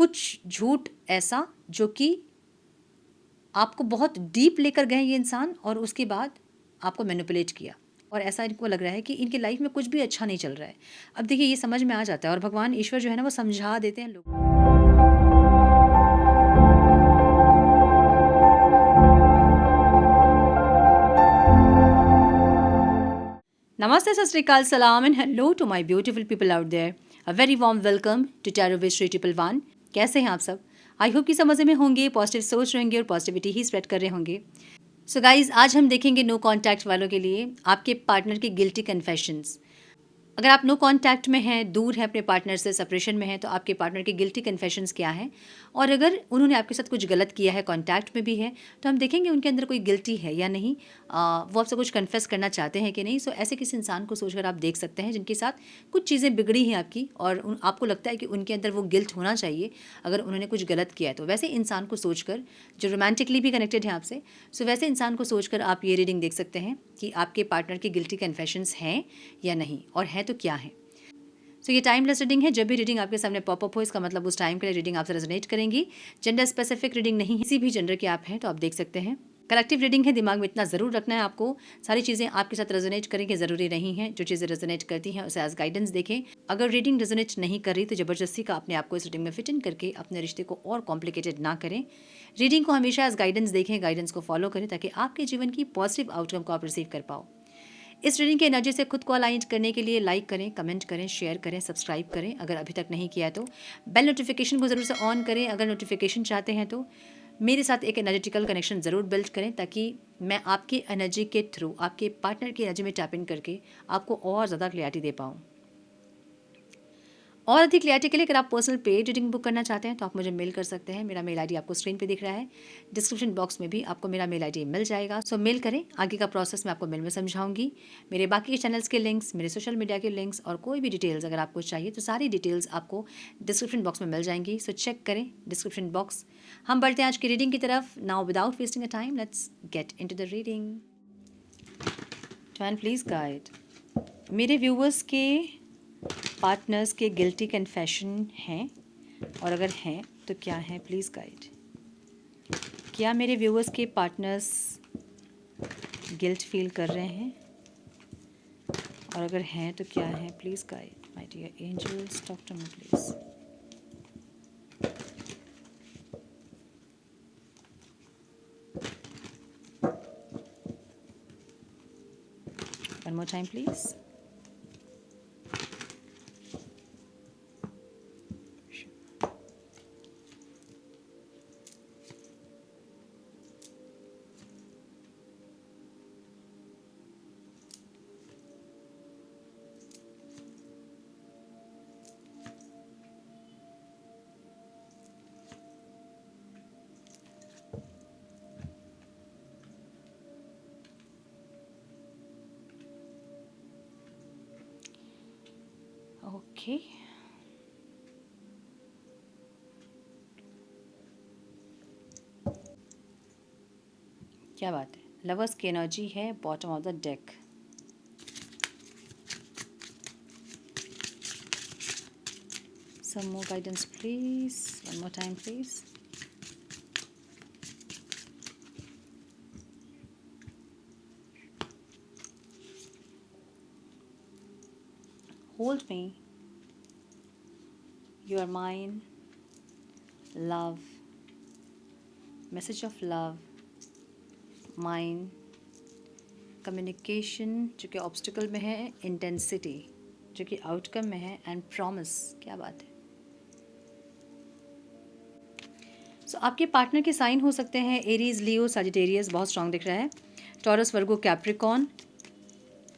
कुछ झूठ ऐसा जो कि आपको बहुत डीप लेकर गए ये इंसान, और उसके बाद आपको मैनिपुलेट किया, और ऐसा इनको लग रहा है कि इनकी लाइफ में कुछ भी अच्छा नहीं चल रहा है। अब देखिए ये समझ में आ जाता है, और भगवान ईश्वर जो है ना वो समझा देते हैं लोग। नमस्ते, सत श्री अकाल, सलाम and hello to my beautiful people out there. A very warm welcome to tarot with Shri triple one. कैसे हैं आप सब? आई होप कि सब मज़े में होंगे, पॉजिटिव सोच रहे होंगे और पॉजिटिविटी ही स्प्रेड कर रहे होंगे। सो गाइज, आज हम देखेंगे नो कॉन्टैक्ट वालों के लिए आपके पार्टनर की गिल्टी कन्फेशंस। अगर आप नो कॉन्टैक्ट में हैं, दूर हैं अपने पार्टनर से, सेपरेशन में हैं, तो आपके पार्टनर की गिल्टी कन्फेशंस क्या हैं, और अगर उन्होंने आपके साथ कुछ गलत किया है, कॉन्टैक्ट में भी है, तो हम देखेंगे उनके अंदर कोई गिल्टी है या नहीं, वो आपसे कुछ कन्फेस करना चाहते हैं कि नहीं। सो ऐसे किसी इंसान को सोचकर आप देख सकते हैं जिनके साथ कुछ चीज़ें बिगड़ी हैं आपकी, और आपको लगता है कि उनके अंदर वो गिल्ट होना चाहिए अगर उन्होंने कुछ गलत किया है। तो वैसे इंसान को सोचकर, जो रोमांटिकली भी कनेक्टेड है आपसे, सो वैसे इंसान को सोचकर आप ये रीडिंग देख सकते हैं कि आपके पार्टनर की गिल्टी कन्फेशंस हैं या नहीं, और हैं तो क्या हैं। सो ये टाइमलेस रीडिंग है। जब भी रीडिंग आपके सामने पॉपअप हो, इसका मतलब उस टाइम के लिए रीडिंग आपसे रेजोनेट करेंगी। जेंडर स्पेसिफिक रीडिंग नहीं है, किसी भी जेंडर के आप हैं तो आप देख सकते हैं। कलेक्टिव रीडिंग है, दिमाग में इतना ज़रूर रखना है आपको, सारी चीज़ें आपके साथ रेजोनेट करेंगे ज़रूरी नहीं है। जो चीज़ें रेजोनेट करती हैं उसे एज गाइडेंस देखें। अगर रीडिंग रेजोनेट नहीं कर रही तो ज़बरदस्ती का अपने आप को इस रीडिंग में फिट इन करके अपने रिश्ते को और कॉम्प्लिकेटेड ना करें। रीडिंग को हमेशा एज गाइडेंस देखें, गाइडेंस को फॉलो करें, ताकि आपके जीवन की पॉजिटिव आउटकम को आप रिसीव कर पाओ। इस रीडिंग की एनर्जी से खुद को अलाइन करने के लिए लाइक करें, कमेंट करें, शेयर करें, सब्सक्राइब करें। अगर अभी तक नहीं किया तो बेल नोटिफिकेशन को ज़रूर से ऑन करें। अगर नोटिफिकेशन चाहते हैं तो मेरे साथ एक एनर्जेटिकल कनेक्शन ज़रूर बिल्ड करें, ताकि मैं आपकी एनर्जी के थ्रू, आपके पार्टनर की एनर्जी में टैप इन करके आपको और ज़्यादा क्लैरिटी दे पाऊँ। और अधिक क्लैरिटी के लिए अगर आप पर्सनल पेड रीडिंग बुक करना चाहते हैं तो आप मुझे मेल कर सकते हैं। मेरा मेल आईडी आपको स्क्रीन पे दिख रहा है, डिस्क्रिप्शन बॉक्स में भी आपको मेरा मेल आईडी मिल जाएगा। सो मेल करें, आगे का प्रोसेस मैं आपको मेल में समझाऊंगी। मेरे बाकी के चैनल्स के लिंक्स, मेरे सोशल मीडिया के लिंक्स और कोई भी डिटेल्स अगर आपको चाहिए तो सारी डिटेल्स आपको डिस्क्रिप्शन बॉक्स में मिल जाएंगी। सो चेक करें डिस्क्रिप्शन बॉक्स। हम बढ़ते हैं आज की रीडिंग की तरफ। Now without wasting a time, let's get into the reading. Divine please guide. मेरे व्यूवर्स के पार्टनर्स के गिल्टी कन्फेशन हैं, और अगर हैं तो क्या हैं, प्लीज़ गाइड। क्या मेरे व्यूवर्स के पार्टनर्स गिल्ट फील कर रहे हैं, और अगर हैं तो क्या हैं, please guide. My dear angels, talk to me please. One more time please. Okay, क्या बात है। लवर्स की एनर्जी है, bottom of the deck. Some more guidance please, one more time please. Hold me, you are mine, love, message of love, mine, communication जो कि obstacle में है, intensity जो कि आउटकम में है, एंड प्रॉमिस। क्या बात है। सो आपके पार्टनर के साइन हो सकते हैं एरीज, लियो, सजिटेरियस, बहुत स्ट्रांग दिख रहा है। टॉरस, वर्गो, कैप्रिकॉन,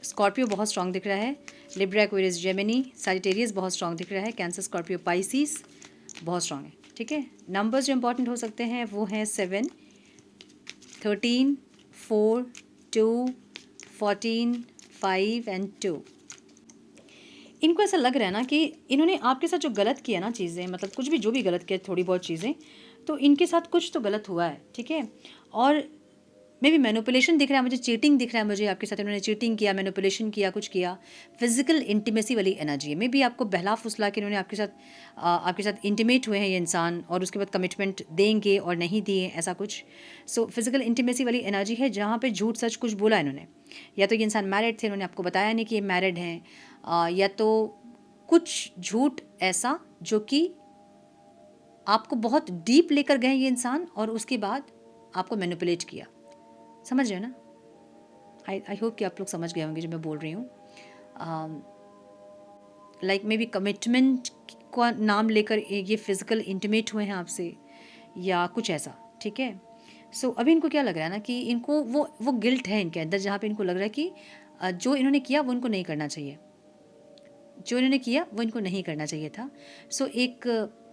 स्कॉर्पियो बहुत स्ट्रांग दिख रहा है। लिब्रा, एक्वेरियस, जेमिनी, सजिटेरियस बहुत स्ट्रांग दिख रहा है। कैंसर, स्कॉर्पियो, पाइसिस बहुत स्ट्रांग है। ठीक है, नंबर्स जो इंपॉर्टेंट हो सकते हैं वो हैं 7, 13, 4, 2, 14, 5 एंड 2। इनको ऐसा लग रहा है ना कि इन्होंने आपके साथ जो गलत किया ना चीज़ें, मतलब कुछ भी, जो भी गलत किया, थोड़ी बहुत चीज़ें, तो इनके साथ कुछ तो गलत हुआ है। ठीक है, और मे भी मैनिपुलेशन दिख रहा है मुझे, चीटिंग दिख रहा है मुझे, आपके साथ इन्होंने चीटिंग किया, मैनिपुलेशन किया, कुछ किया। फिजिकल इंटीमेसी वाली एनर्जी है, मे भी आपको बहला फुसला के इन्होंने आपके साथ इंटीमेट हुए हैं ये इंसान, और उसके बाद कमिटमेंट देंगे और नहीं दिए, ऐसा कुछ। सो फिजिकल इंटीमेसी वाली एनर्जी है जहाँ पे झूठ सच कुछ बोला इन्होंने। या तो ये इंसान मैरिड थे, इन्होंने आपको बताया नहीं कि ये मैरिड हैं, या तो कुछ झूठ ऐसा जो कि आपको बहुत डीप लेकर गए ये इंसान, और उसके बाद आपको मैनिपुलेट किया। समझ रहे हो ना? आई होप कि आप लोग समझ गए होंगे जो मैं बोल रही हूँ। लाइक मे बी कमिटमेंट का नाम लेकर ये फिजिकल इंटीमेट हुए हैं आपसे, या कुछ ऐसा, ठीक है। सो अभी इनको क्या लग रहा है ना कि इनको वो गिल्ट है इनके अंदर, जहाँ पे इनको लग रहा है कि जो इन्होंने किया वो इनको नहीं करना चाहिए, जो इन्होंने किया वो इनको नहीं करना चाहिए था। सो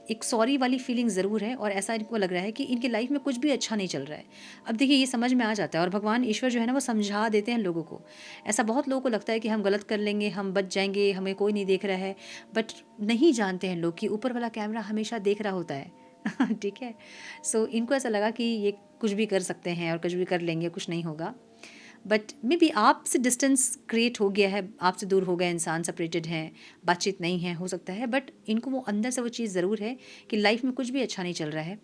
एक सॉरी वाली फीलिंग ज़रूर है, और ऐसा इनको लग रहा है कि इनकी लाइफ में कुछ भी अच्छा नहीं चल रहा है। अब देखिए ये समझ में आ जाता है, और भगवान ईश्वर जो है ना वो समझा देते हैं लोगों को। ऐसा बहुत लोगों को लगता है कि हम गलत कर लेंगे, हम बच जाएंगे, हमें कोई नहीं देख रहा है, बट नहीं जानते हैं लोग कि ऊपर वाला कैमरा हमेशा देख रहा होता है। ठीक है। सो इनको ऐसा लगा कि ये कुछ भी कर सकते हैं और कुछ भी कर लेंगे, कुछ नहीं होगा। बट मे बी आपसे डिस्टेंस क्रिएट हो गया है, आपसे दूर हो गया इंसान, सेपरेटेड हैं, बातचीत नहीं है, हो सकता है। बट इनको वो अंदर से वो चीज़ ज़रूर है कि लाइफ में कुछ भी अच्छा नहीं चल रहा है,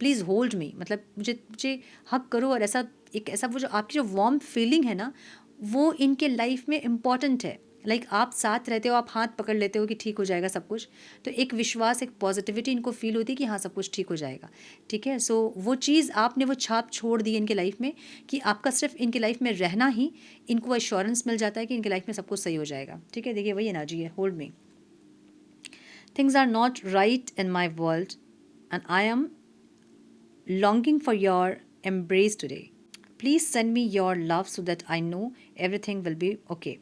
प्लीज़ होल्ड मी, मतलब मुझे हक करो। और ऐसा वो जो आपकी जो वार्म फीलिंग है ना, वो इनके लाइफ में इम्पॉर्टेंट है। लाइक आप साथ रहते हो, आप हाथ पकड़ लेते हो कि ठीक हो जाएगा सब कुछ, तो एक विश्वास, एक पॉजिटिविटी इनको फील होती है कि हाँ सब कुछ ठीक हो जाएगा, ठीक है। सो वो चीज़ आपने वो छाप छोड़ दी इनके लाइफ में, कि आपका सिर्फ इनकी लाइफ में रहना ही इनको एश्योरेंस मिल जाता है कि इनकी लाइफ में सब कुछ सही हो जाएगा, ठीक है। देखिए वही एनर्जी है, hold me, things are not right in my world and I am longing for your embrace today. Please send me your love so that I know everything will be okay.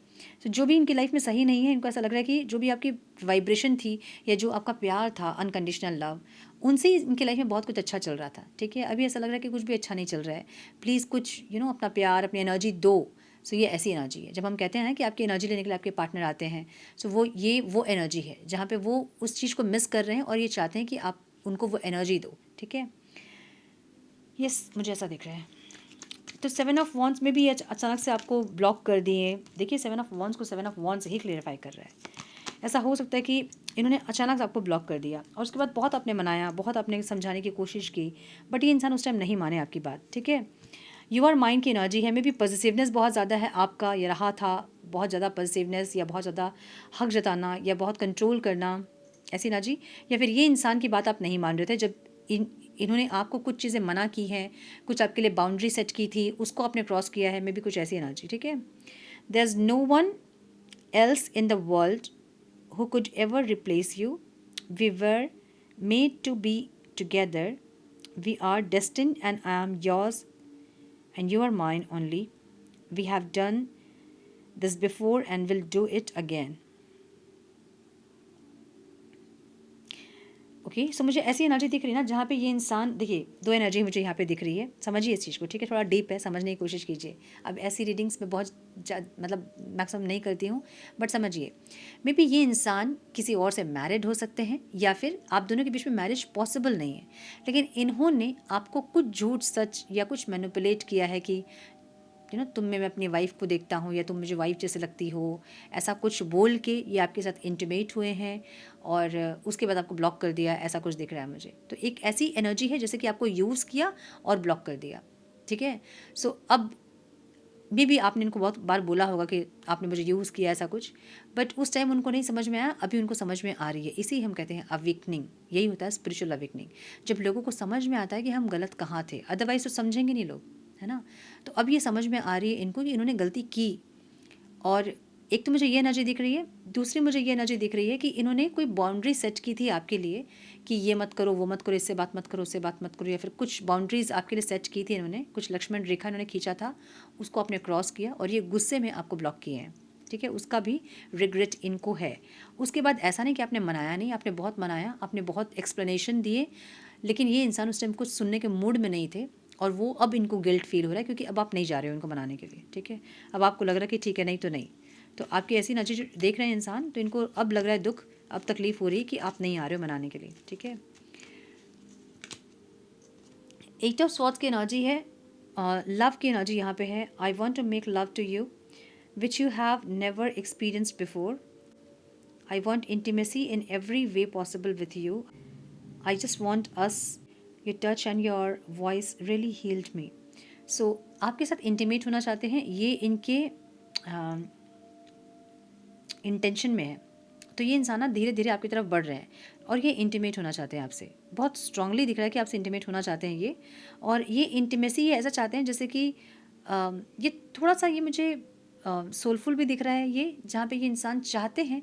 So जो भी इनकी life में सही नहीं है, इनको ऐसा लग रहा है कि जो भी आपकी वाइब्रेशन थी या जो आपका प्यार था, अनकंडीशनल लव, उनसे ही इनकी लाइफ में बहुत कुछ अच्छा चल रहा था, ठीक है। अभी ऐसा लग रहा है कि कुछ भी अच्छा नहीं चल रहा है। प्लीज़ कुछ अपना प्यार, अपनी एनर्जी दो। सो ये ऐसी एनर्जी है, जब हम कहते हैं ना कि आपकी एनर्जी लेने के लिए आपके पार्टनर आते हैं, सो वो एनर्जी है जहाँ पे वो उस चीज़ को मिस कर रहे हैं और ये चाहते हैं कि आप उनको वो एनर्जी दो, ठीक है। यस, मुझे ऐसा दिख रहा है। तो 7 ऑफ वॉन्ड्स में भी अचानक से आपको ब्लॉक कर दिए। देखिए 7 ऑफ वॉन्ड्स को 7 ऑफ वॉन्ड्स से ही क्लियरिफाई कर रहा है। ऐसा हो सकता है कि इन्होंने अचानक से आपको ब्लॉक कर दिया, और उसके बाद बहुत आपने मनाया, बहुत आपने समझाने की कोशिश की, बट ये इंसान उस टाइम नहीं माने आपकी बात, ठीक है। यूर माइंड की एनर्जी है, मे भी पॉजिटिवनेस बहुत ज़्यादा है आपका, ये रहा था बहुत ज़्यादा पॉजिटिवनेस, या बहुत ज़्यादा हक जताना, या बहुत कंट्रोल करना, ऐसी एनर्जी। या फिर ये इंसान की बात आप नहीं मान रहे थे, जब इन्होंने आपको कुछ चीज़ें मना की हैं, कुछ आपके लिए बाउंड्री सेट की थी, उसको आपने क्रॉस किया है, मे बी कुछ ऐसी एनर्जी, ठीक है। There is no one else in the world who could ever replace you. We were made to be together. We are destined, and I am yours, and you are mine only. We have done this before and will do it again. Okay, so मुझे ऐसी energy दिख रही है ना जहाँ पे ये इंसान, देखिए 2 एनर्जी मुझे यहाँ पे दिख रही है, समझिए इस चीज़ को, ठीक है। थोड़ा डीप है, समझने की कोशिश कीजिए। अब ऐसी रीडिंग्स में बहुत मतलब मैक्सिमम नहीं करती हूँ, बट समझिए। मे बी ये इंसान किसी और से मैरिड हो सकते हैं, या फिर आप दोनों के बीच में मैरिज पॉसिबल नहीं है, लेकिन इन्होंने आपको कुछ झूठ सच या कुछ मैनिपुलेट किया है कि तुम में मैं अपनी वाइफ को देखता हूँ, या तुम मुझे वाइफ जैसे लगती हो, ऐसा कुछ बोल के ये आपके साथ इंटीमेट हुए हैं, और उसके बाद आपको ब्लॉक कर दिया, ऐसा कुछ दिख रहा है मुझे। तो एक ऐसी एनर्जी है जैसे कि आपको यूज़ किया और ब्लॉक कर दिया, ठीक है। सो अब भी आपने इनको बहुत बार बोला होगा कि आपने मुझे यूज़ किया, ऐसा कुछ, बट उस टाइम उनको नहीं समझ में आया, अभी उनको समझ में आ रही है। इसी हम कहते हैं अवेकनिंग, यही होता है स्पिरिचुअल अवेकनिंग, जब लोगों को समझ में आता है कि हम गलत कहाँ थे, अदरवाइज तो समझेंगे नहीं लोग, है ना। तो अब ये समझ में आ रही है इनको कि इन्होंने गलती की। और एक तो मुझे ये एनर्जी दिख रही है, दूसरी मुझे ये एनर्जी दिख रही है कि इन्होंने कोई बाउंड्री सेट की थी आपके लिए कि ये मत करो, वो मत करो, इससे बात मत करो, उससे बात मत करो, या फिर कुछ बाउंड्रीज़ आपके लिए सेट की थी इन्होंने, कुछ लक्ष्मण रेखा इन्होंने खींचा था, उसको आपने क्रॉस किया और ये गुस्से में आपको ब्लॉक किए हैं, ठीक है। उसका भी रिग्रेट इनको है। उसके बाद ऐसा नहीं कि आपने मनाया नहीं, आपने बहुत मनाया, आपने बहुत एक्सप्लेनेशन दिए, लेकिन ये इंसान उस टाइम कुछ सुनने के मूड में नहीं थे, और वो अब इनको गिल्ट फील हो रहा है क्योंकि अब आप नहीं जा रहे हो इनको मनाने के लिए, ठीक है। अब आपको लग रहा है कि ठीक है, नहीं तो नहीं। तो आपकी ऐसी नज़र देख रहे हैं इंसान, तो इनको अब लग रहा है दुख, अब तकलीफ़ हो रही है कि आप नहीं आ रहे हो मनाने के लिए, ठीक है। 8 ऑफ स्वॉर्ड्स की एनर्जी है, लव की एनर्जी यहाँ पे है, I want to make love to you which you have never experienced before, I want intimacy in every way possible with you, I just want us, your touch and your voice really healed me. So आपके साथ intimate होना चाहते हैं, ये इनके intention में है। तो ये इंसान ना धीरे धीरे आपकी तरफ बढ़ रहे हैं और ये इंटीमेट होना चाहते हैं आपसे, बहुत स्ट्रांगली दिख रहा है कि आपसे इंटीमेट होना चाहते हैं ये। और ये इंटीमेसी ये ऐसा चाहते हैं जैसे कि ये थोड़ा सा ये मुझे सोलफुल भी दिख रहा है ये, जहाँ पे ये इंसान चाहते हैं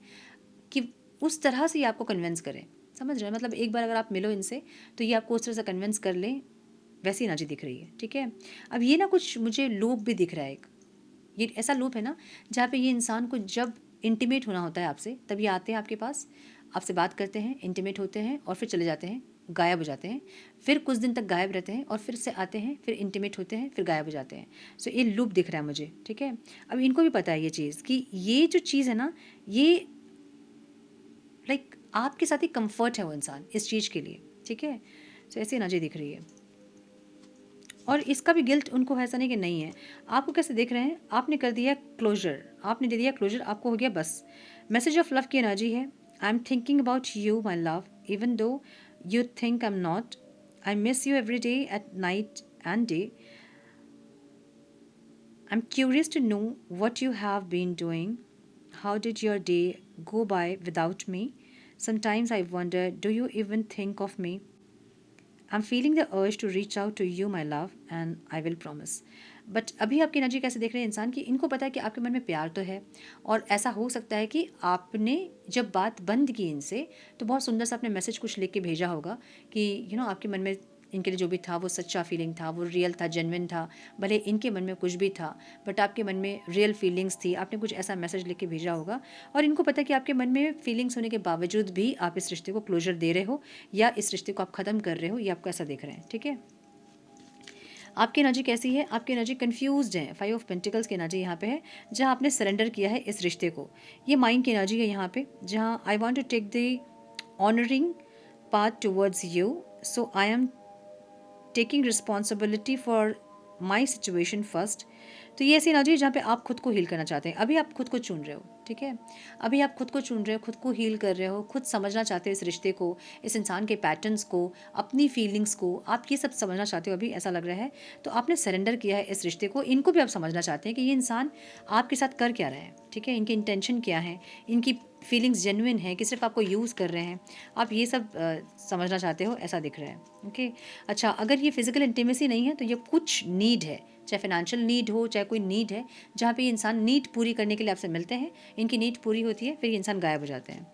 कि उस तरह से ये आपको कन्विंस करें, समझ रहे हैं, मतलब एक बार अगर आप मिलो इनसे तो ये आपको उस तरह से कन्विंस कर लें, वैसी एनर्जी दिख रही है। ठीक है, अब ये ना कुछ मुझे लूप भी दिख रहा है एक, ये ऐसा लूप है ना जहाँ पे ये इंसान को जब इंटीमेट होना होता है आपसे तब ये आते हैं आपके पास, आपसे बात करते हैं, इंटीमेट होते हैं और फिर चले जाते हैं, गायब हो जाते हैं, फिर कुछ दिन तक गायब रहते हैं और फिर से आते हैं, फिर इंटीमेट होते हैं, फिर गायब हो जाते हैं। सो ये लूप दिख रहा है मुझे। ठीक है, अब इनको भी पता है ये चीज़ कि ये जो चीज़ है ना, ये लाइक आपके साथ ही कंफर्ट है वो इंसान इस चीज़ के लिए। ठीक है, सो ऐसी एनर्जी दिख रही है और इसका भी गिल्ट उनको ऐसा नहीं कि नहीं है। आपको कैसे देख रहे हैं, आपने कर दिया क्लोजर, आपने दे दिया क्लोजर, आपको हो गया बस। मैसेज ऑफ लव की एनर्जी है, I am thinking about you my love even though you think I am not, I miss you every day at night and day, I am curious to know what you have been doing, how did your day go by without me, sometimes I wonder do you even think of me, I'm feeling the urge to reach out to you my love and I will promise। But अभी आपकी energy कैसे देख रहे हैं इंसान की, इनको पता है कि आपके मन में प्यार तो है और ऐसा हो सकता है कि आपने जब बात बंद की इनसे तो बहुत सुंदर सा अपने मैसेज कुछ लिख के भेजा होगा कि आपके मन में इनके लिए जो भी था वो सच्चा फीलिंग था, वो रियल था, जेन्युइन था, भले इनके मन में कुछ भी था बट आपके मन में रियल फीलिंग्स थी, आपने कुछ ऐसा मैसेज लिख के भेजा होगा। और इनको पता है कि आपके मन में फीलिंग्स होने के बावजूद भी आप इस रिश्ते को क्लोजर दे रहे हो या इस रिश्ते को आप ख़त्म कर रहे हो, ये आपको ऐसा देख रहे हैं। ठीक है, आपकी एनर्जी कैसी है, आपकी एनर्जी कंफ्यूज्ड है, 5 ऑफ पेंटिकल्स की एनर्जी यहाँ पे है, जहाँ आपने सरेंडर किया है इस रिश्ते को। ये माइंड की एनर्जी है यहाँ पे, जहाँ I want to take the honouring path towards you, so I am taking responsibility for my situation first. तो ये ऐसी एनर्जी है जहाँ पे आप खुद को हील करना चाहते हैं, अभी आप खुद को चुन रहे हो। ठीक है, अभी आप खुद को चुन रहे हो, खुद को हील कर रहे हो, खुद समझना चाहते हो इस रिश्ते को, इस इंसान के पैटर्न्स को, अपनी फीलिंग्स को, आप ये सब समझना चाहते हो, अभी ऐसा लग रहा है। तो आपने सरेंडर किया है इस रिश्ते को, इनको भी आप समझना चाहते हैं कि ये इंसान आपके साथ कर क्या रहा है। ठीक है, इनकी इंटेंशन क्या है, इनकी फीलिंग्स जेन्युइन है कि सिर्फ आपको यूज़ कर रहे हैं, आप ये सब समझना चाहते हो, ऐसा दिख रहा है। ओके, अच्छा, अगर ये फिजिकल इंटीमेसी नहीं है तो ये कुछ नीड है, चाहे फाइनेंशियल नीड हो, चाहे कोई नीड है, जहाँ पे ये इंसान नीड पूरी करने के लिए आपसे मिलते हैं, इनकी नीड पूरी होती है, फिर ये इंसान गायब हो जाते हैं।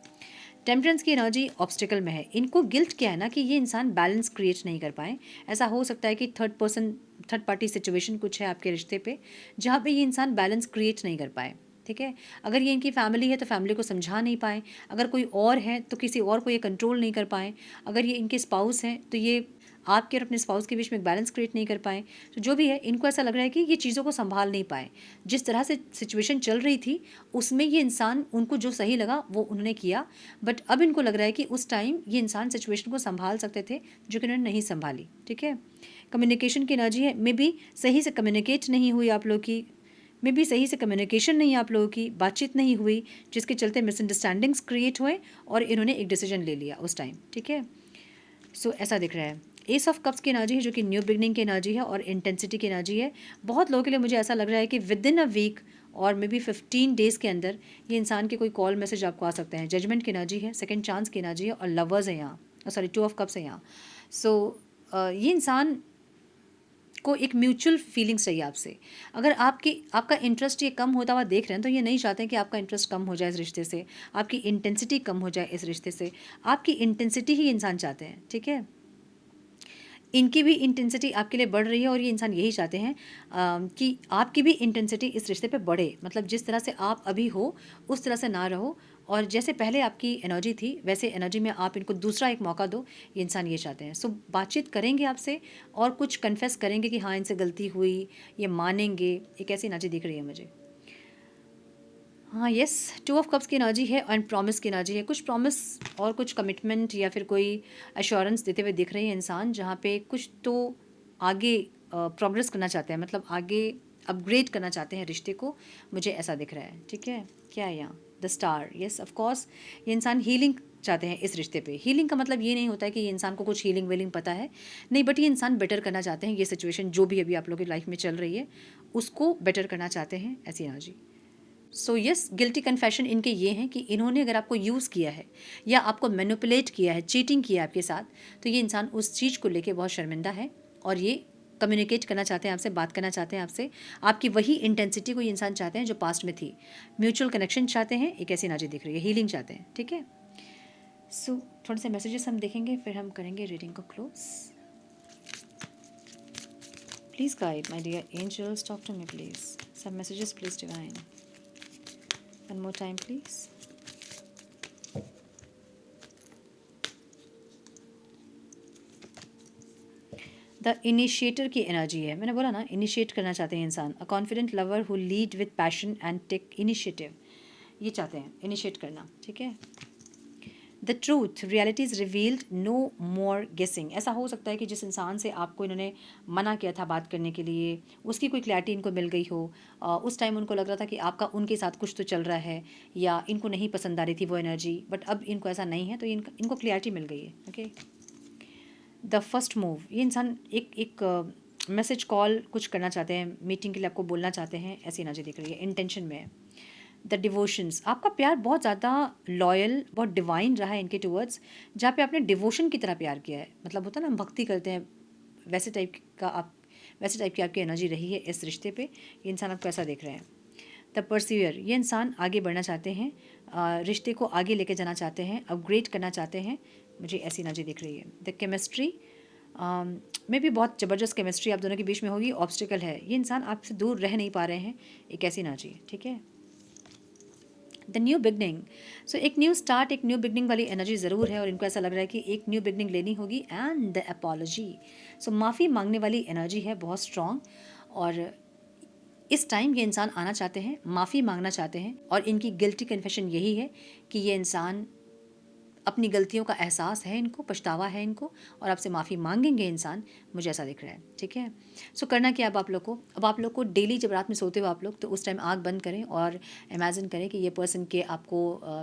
टेम्परेंस की एनर्जी ऑब्स्टिकल में है, इनको गिल्ट क्या है ना कि ये इंसान बैलेंस क्रिएट नहीं कर पाए। ऐसा हो सकता है कि थर्ड पार्टी सिचुएशन कुछ है आपके रिश्ते पे, जहाँ पे ये इंसान बैलेंस क्रिएट नहीं कर पाए। ठीक है, अगर ये इनकी फैमिली है तो फैमिली को समझा नहीं पाए, अगर कोई और है तो किसी और को ये कंट्रोल नहीं कर पाए, अगर ये इनके स्पाउस हैं तो ये आपके और अपने स्पाउस के बीच में एक बैलेंस क्रिएट नहीं कर पाए। तो जो भी है, इनको ऐसा लग रहा है कि ये चीज़ों को संभाल नहीं पाए, जिस तरह से सिचुएशन चल रही थी उसमें ये इंसान, उनको जो सही लगा वो उन्होंने किया, बट अब इनको लग रहा है कि उस टाइम ये इंसान सिचुएशन को संभाल सकते थे जो कि उन्होंने नहीं संभाली। ठीक है, कम्युनिकेशन की एनर्जी है, मे बी सही से कम्युनिकेट नहीं हुई आप लोग की, मे बी सही से कम्युनिकेशन नहीं, आप लोगों की बातचीत नहीं हुई, जिसके चलते मिसअंडरस्टैंडिंग्स क्रिएट हुए और इन्होंने एक डिसीजन ले लिया उस टाइम। ठीक है, सो ऐसा दिख रहा है। एस ऑफ कप्स की एनर्जी है जो कि न्यू बिगनिंग की एनर्जी है और इंटेंसिटी की एनर्जी है। बहुत लोगों के लिए मुझे ऐसा लग रहा है कि विद इन अ वीक और मे बी 15 डेज़ के अंदर ये इंसान के कोई कॉल मैसेज आपको आ सकते हैं। जजमेंट की एनर्जी है, सेकंड चांस की एनर्जी है और लवर्स है यहाँ, सॉरी 2 ऑफ कप्स है यहाँ। सो ये इंसान को एक म्यूचुअल फीलिंग्स चाहिए आपसे। अगर आपका इंटरेस्ट ये कम होता हुआ देख रहे हैं तो ये नहीं चाहते हैं कि आपका इंटरेस्ट कम हो जाए इस रिश्ते से, आपकी इंटेंसिटी कम हो जाए इस रिश्ते से, आपकी इंटेंसिटी ही इंसान चाहते हैं। ठीक है, इनकी भी इंटेंसिटी आपके लिए बढ़ रही है और ये इंसान यही चाहते हैं कि आपकी भी इंटेंसिटी इस रिश्ते पे बढ़े, मतलब जिस तरह से आप अभी हो उस तरह से ना रहो और जैसे पहले आपकी एनर्जी थी वैसे एनर्जी में आप इनको दूसरा एक मौका दो, ये इंसान ये चाहते हैं। सो बातचीत करेंगे आपसे और कुछ कन्फेस करेंगे कि हाँ इनसे गलती हुई, ये मानेंगे, एक ऐसी एनर्जी दिख रही है मुझे। हाँ यस, 2 ऑफ कप्स की एनर्जी है एंड प्रॉमिस की एनर्जी है, कुछ प्रॉमिस और कुछ कमिटमेंट या फिर कोई एश्योरेंस देते हुए दिख रही है इंसान, जहाँ पे कुछ तो आगे प्रोग्रेस करना चाहते हैं, मतलब आगे अपग्रेड करना चाहते हैं रिश्ते को, मुझे ऐसा दिख रहा है। ठीक है, क्या है यहाँ? The star. Yes of course, ये इंसान हीलिंग चाहते हैं इस रिश्ते पे। हीलिंग का मतलब ये नहीं होता है कि ये इंसान को कुछ हीलिंग वीलिंग पता है, नहीं, बट ये इंसान बेटर करना चाहते हैं। ये सिचुएशन जो भी अभी आप लोगों की लाइफ में चल रही है उसको बेटर करना चाहते हैं, ऐसी energy. So yes, guilty confession इनके ये हैं कि इन्होंने अगर आपको यूज़ किया है या आपको मैनिपुलेट किया है, चीटिंग किया है आपके साथ, तो ये इंसान उस चीज़ को लेके बहुत शर्मिंदा है और ये कम्युनिकेट करना चाहते हैं आपसे, बात करना चाहते हैं आपसे। आपकी वही इंटेंसिटी को ये इंसान चाहते हैं जो पास्ट में थी। म्यूचुअल कनेक्शन चाहते हैं, एक ऐसी एनर्जी दिख रही है, हीलिंग चाहते हैं। ठीक है, सो थोड़े से मैसेजेस हम देखेंगे, फिर हम करेंगे रीडिंग को close. Please guide my dear angels, talk to me please, some messages please divine, one more time please. The initiator की एनर्जी है, मैंने बोला ना, इनिशिएट करना चाहते हैं इंसान। A confident lover who lead with passion and take initiative, ये चाहते हैं इनिशिएट करना। ठीक है, the truth, reality is revealed, no more guessing. ऐसा हो सकता है कि जिस इंसान से आपको इन्होंने मना किया था बात करने के लिए, उसकी कोई क्लैरिटी इनको मिल गई हो। उस टाइम उनको लग रहा था कि आपका उनके साथ कुछ तो चल रहा है या इनको नहीं पसंद आ रही थी वो एनर्जी, बट अब इनको ऐसा नहीं है, तो इनको क्लैरिटी मिल गई है। ओके, द फर्स्ट मूव, ये इंसान एक मैसेज कॉल कुछ करना चाहते हैं, मीटिंग के लिए आपको बोलना चाहते हैं, ऐसी एनर्जी दिख रही है, इंटेंशन में है। द डिवोशंस, आपका प्यार बहुत ज़्यादा लॉयल, बहुत डिवाइन रहा है इनके टूवर्ड्स, जहाँ पे आपने डिवोशन की तरह प्यार किया है, मतलब होता है ना हम भक्ति करते हैं, वैसे टाइप की आपकी एनर्जी रही है इस रिश्ते पे। ये इंसान आपको ऐसा देख रहे हैं। द परस्यूअर, ये इंसान आगे बढ़ना चाहते हैं, रिश्ते को आगे लेके जाना चाहते हैं, अपग्रेड करना चाहते हैं, मुझे ऐसी एनर्जी दिख रही है। द केमिस्ट्री में भी बहुत ज़बरदस्त केमिस्ट्री आप दोनों के बीच में होगी। ऑब्स्टिकल है, ये इंसान आपसे दूर रह नहीं पा रहे हैं, एक ऐसी एनर्जी। ठीक है, द न्यू बिगनिंग, सो एक न्यू स्टार्ट, एक न्यू बिगनिंग वाली एनर्जी ज़रूर है और इनको ऐसा लग रहा है कि एक न्यू बिगनिंग लेनी होगी। एंड द अपॉलॉजी, सो माफ़ी मांगने वाली एनर्जी है बहुत स्ट्रॉन्ग, और इस टाइम ये इंसान आना चाहते हैं, माफ़ी मांगना चाहते हैं, और इनकी गिल्टी कन्फेशन यही है कि ये इंसान अपनी गलतियों का एहसास है इनको, पछतावा है इनको, और आपसे माफ़ी मांगेंगे इंसान, मुझे ऐसा दिख रहा है। ठीक है, सो करना क्या अब आप लोग को? अब आप लोग को डेली जब रात में सोते हो आप लोग, तो उस टाइम आँख बंद करें और इमेजिन करें कि ये पर्सन के आपको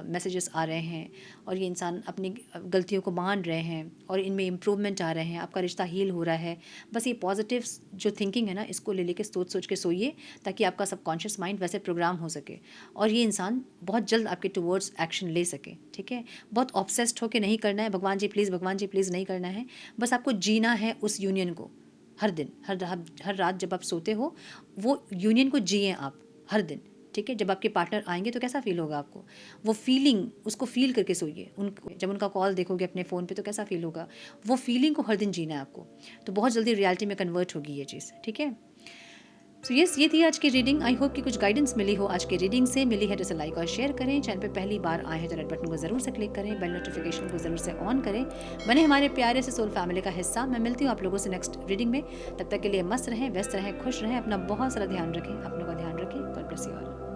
मैसेजेस आ रहे हैं और ये इंसान अपनी गलतियों को मान रहे हैं और इनमें इम्प्रूवमेंट आ रहे हैं, आपका रिश्ता हील हो रहा है। बस ये पॉजिटिव जो थिंकिंग है ना, इसको ले लेके सोच के सोइए, ताकि आपका सबकॉन्शियस माइंड वैसे प्रोग्राम हो सके और ये इंसान बहुत जल्द आपके टुवर्ड्स एक्शन ले सके। ठीक है, बहुत ऑब्सेस्ड होके नहीं करना है, भगवान जी प्लीज़ नहीं करना है, बस आपको जीना है उस यूनियन को। हर दिन, हर रात जब आप सोते हो, वो यूनियन को जिए आप हर दिन। ठीक है, जब आपके पार्टनर आएंगे तो कैसा फील होगा आपको, वो फीलिंग, उसको फील करके सोइए। उनको जब उनका कॉल देखोगे अपने फ़ोन पे तो कैसा फील होगा, वो फीलिंग को हर दिन जीना है आपको, तो बहुत जल्दी रियलिटी में कन्वर्ट होगी ये चीज़। ठीक है, सो यस, ये थी आज की रीडिंग। आई होप कि कुछ गाइडेंस मिली हो आज की रीडिंग से। मिली है तो लाइक और शेयर करें, चैनल पे पहली बार आए हैं तो रेड बटन को ज़रूर से क्लिक करें, बेल नोटिफिकेशन को ज़रूर से ऑन करें, बने हमारे प्यारे से सोल फैमिली का हिस्सा। मैं मिलती हूँ आप लोगों से नेक्स्ट रीडिंग में, तब तक के लिए मस्त रहें, व्यस्त रहें, खुश रहें, अपना बहुत सारा ध्यान रखें, अपनों का ध्यान रखें। God bless you all.